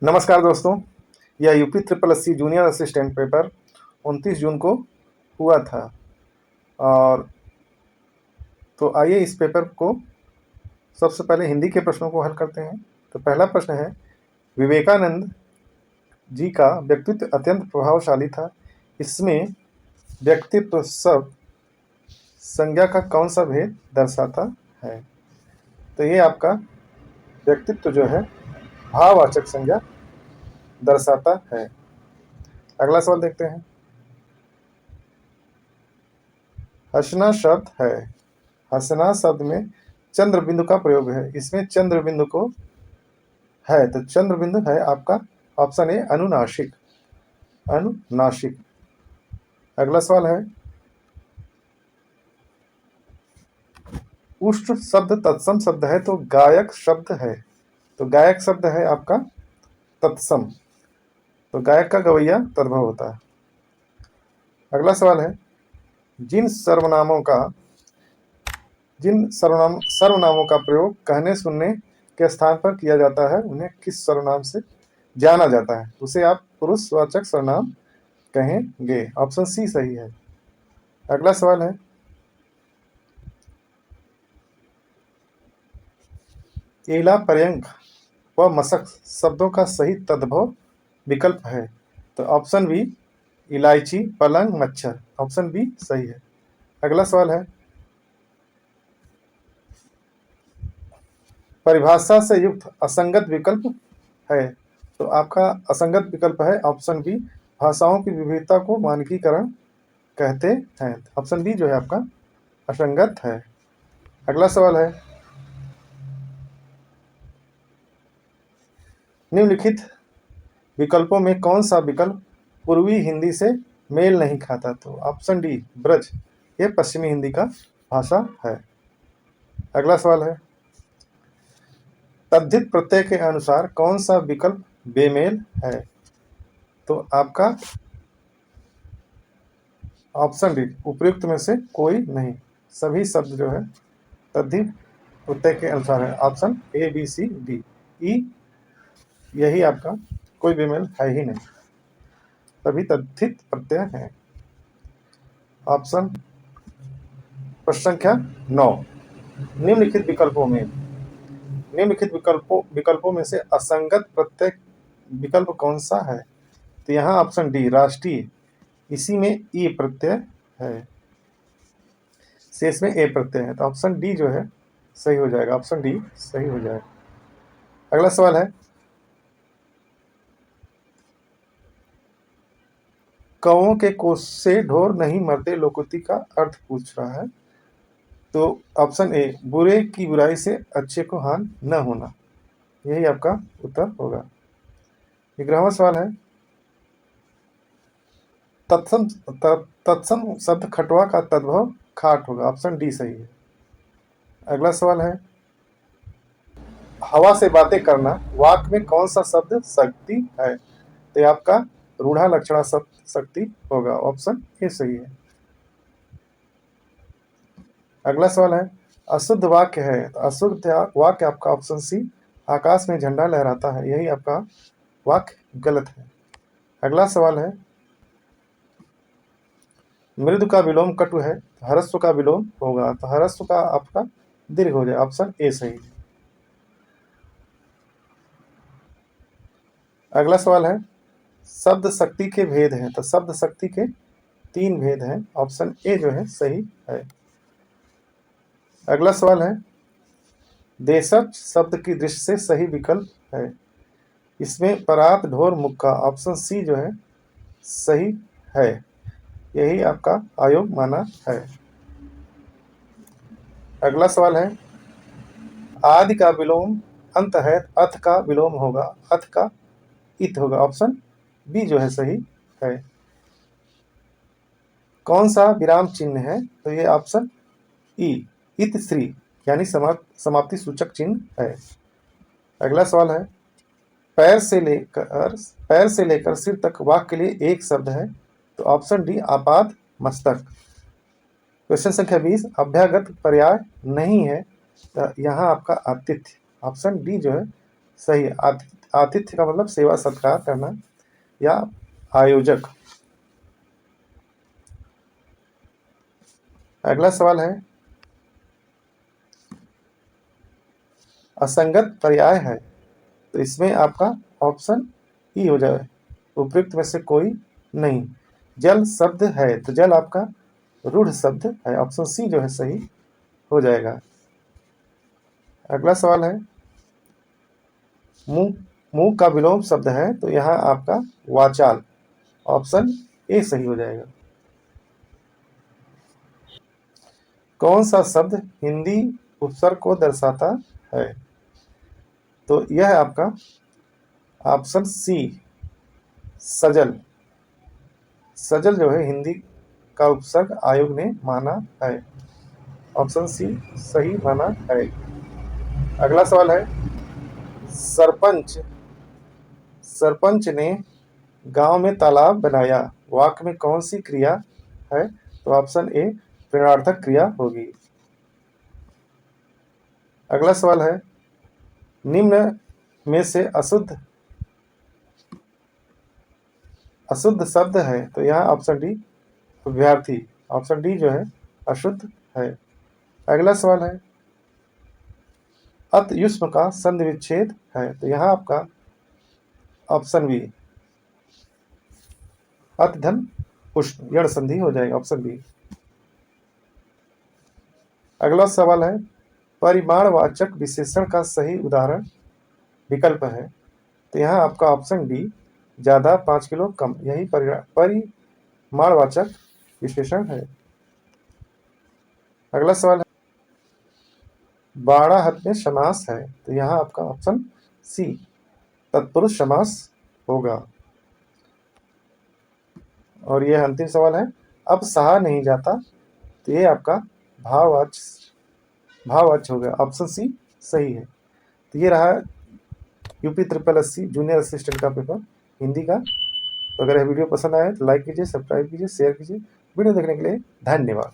नमस्कार दोस्तों। यह UP triple SC junior assistant paper 29 जून को हुआ था। और तो आइए इस पेपर को सबसे पहले हिंदी के प्रश्नों को हल करते हैं। तो पहला प्रश्न है, विवेकानंद जी का व्यक्तित्व अत्यंत प्रभावशाली था। इसमें व्यक्तित्व शब्द संज्ञा का कौन सा भेद दर्शाता है? तो ये आपका व्यक्तित्व जो है भाववाचक संज्ञा दर्शाता है। अगला सवाल देखते हैं। हंसना शब्द है। हंसना शब्द में चंद्र बिंदु का प्रयोग है। इसमें चंद्र बिंदु को है, तो चंद्र बिंदु है आपका ऑप्शन ए अनुनासिक। अनुनासिक। अगला सवाल है, उष्ण शब्द तत्सम शब्द है तो गायक शब्द है। तो गायक शब्द है आपका तत्सम। तो गायक का गवैया तद्भव होता है। अगला सवाल है, जिन सर्वनामों का प्रयोग कहने सुनने के स्थान पर किया जाता है उन्हें किस सर्वनाम से जाना जाता है? उसे आप पुरुषवाचक सर्वनाम कहेंगे। ऑप्शन सी सही है। अगला सवाल है, एला पर्यंक व मशक शब्दों का सही तद्भव विकल्प है। तो ऑप्शन बी इलायची पलंग मच्छर। ऑप्शन बी सही है। अगला सवाल है, परिभाषा से युक्त असंगत विकल्प है। तो आपका असंगत विकल्प है ऑप्शन बी, भाषाओं की विविधता को मानकीकरण कहते हैं। ऑप्शन बी जो है आपका असंगत है। अगला सवाल है, निम्नलिखित विकल्पों में कौन सा विकल्प पूर्वी हिंदी से मेल नहीं खाता? तो ऑप्शन डी ब्रज, ये पश्चिमी हिंदी का भाषा है। अगला सवाल है, तद्धित प्रत्यय के अनुसार कौन सा विकल्प बेमेल है? तो आपका ऑप्शन डी उपयुक्त में से कोई नहीं। सभी शब्द जो है तद्धित प्रत्यय के अनुसार है। Option A B C D E, यही आपका कोई बेमेल है ही नहीं, सभी तद्धित प्रत्यय हैं। ऑप्शन प्रश्न संख्या 9, निम्नलिखित विकल्पों में से असंगत प्रत्यय विकल्प कौन सा है? तो यहाँ ऑप्शन डी राष्ट्रीय, इसी में ई प्रत्यय है, शेष में ए प्रत्यय है। तो ऑप्शन डी जो है सही हो जाएगा। ऑप्शन डी सही हो जाएगा। अगला सवाल है, कौओं के कोष से ढोर नहीं मरते लोकोक्ति का अर्थ पूछ रहा है। तो ऑप्शन ए बुरे की बुराई से अच्छे को हानि न होना, यही आपका उत्तर होगा। 11वां सवाल है, तत्सम शब्द खटवा का तद्भव खाट होगा। ऑप्शन डी सही है। अगला सवाल है, हवा से बातें करना वाक्य में कौन सा शब्द शक्ति है? तो आपका रूढ़ा लक्षणा शब्द शक्ति होगा। ऑप्शन ए सही है। अगला सवाल है, अशुद्ध वाक्य है तो अशुद्ध वाक्य आपका ऑप्शन सी आकाश में झंडा लहराता है, यही आपका वाक्य गलत है। अगला सवाल है, मृदु का विलोम कटु है तो हरस्व का विलोम होगा। तो हरस्व का आपका दीर्घ हो जाए। ऑप्शन ए सही है। अगला सवाल है, शब्द शक्ति के भेद हैं तो शब्द शक्ति के 3 भेद हैं। ऑप्शन ए जो है सही है। अगला सवाल है, देशज शब्द की दृष्टि से सही विकल्प है। इसमें परात ढोर मुक्का, ऑप्शन सी जो है सही है, यही आपका आयोग माना है। अगला सवाल है, आदि का विलोम अंत है, अथ का विलोम होगा, अथ का इत होगा। ऑप्शन बी जो है सही है। कौन सा विराम चिन्ह है? तो ये ऑप्शन ई इत श्री, यानी समाप्ति सूचक चिन्ह है। अगला सवाल है, पैर से लेकर सिर तक वाक्य के लिए एक शब्द है। तो ऑप्शन डी आपात मस्तक। क्वेश्चन संख्या 20, अभ्यागत पर्याय नहीं है तो यहाँ आपका आतिथ्य। ऑप्शन डी जो है सही है, आतिथ्य का मतलब सेवा सत्कार करना या आयोजक। अगला सवाल है, असंगत पर्याय है, तो इसमें आपका ऑप्शन ई हो जाए, उपयुक्त में से कोई नहीं। जल शब्द है, तो जल आपका रूढ़ शब्द है, ऑप्शन सी जो है सही हो जाएगा। अगला सवाल है, मुंह मुंह का विलोम शब्द है, तो यहाँ आपका वाचाल, ऑप्शन ए सही हो जाएगा। कौन सा शब्द हिंदी उपसर्ग को दर्शाता है, तो यह है आपका ऑप्शन सी सजल। सजल जो है हिंदी का उपसर्ग आयोग ने माना है, ऑप्शन सी सही माना है। अगला सवाल है, सरपंच सरपंच ने गांव में तालाब बनाया, वाक्य में कौन सी क्रिया है, तो ऑप्शन ए प्रेरणार्थक क्रिया होगी। अगला सवाल है, निम्न में से अशुद्ध शब्द है, तो यहाँ ऑप्शन डी विद्यार्थी, ऑप्शन डी जो है अशुद्ध है। अगला सवाल है, अत युष्म का संधि विच्छेद है, तो यहाँ आपका ऑप्शन बी अत धन उष्ण यण संधि हो जाएगा, ऑप्शन बी। अगला सवाल है, परिमाणवाचक विशेषण का सही उदाहरण विकल्प है, तो यहाँ आपका ऑप्शन डी ज्यादा 5 किलो कम, यही परिमाणवाचक विशेषण है। अगला सवाल है, बाड़ाहट में समास है, तो यहाँ आपका ऑप्शन सी तत्पुरुष समास होगा। और यह अंतिम सवाल है, अब सहा नहीं जाता, तो ये आपका भाववाच्य हो गया, ऑप्शन सी सही है। तो ये रहा UP triple SC junior assistant का पेपर हिंदी का। तो अगर यह वीडियो पसंद आए तो लाइक कीजिए, सब्सक्राइब कीजिए, शेयर कीजिए। वीडियो देखने के लिए धन्यवाद।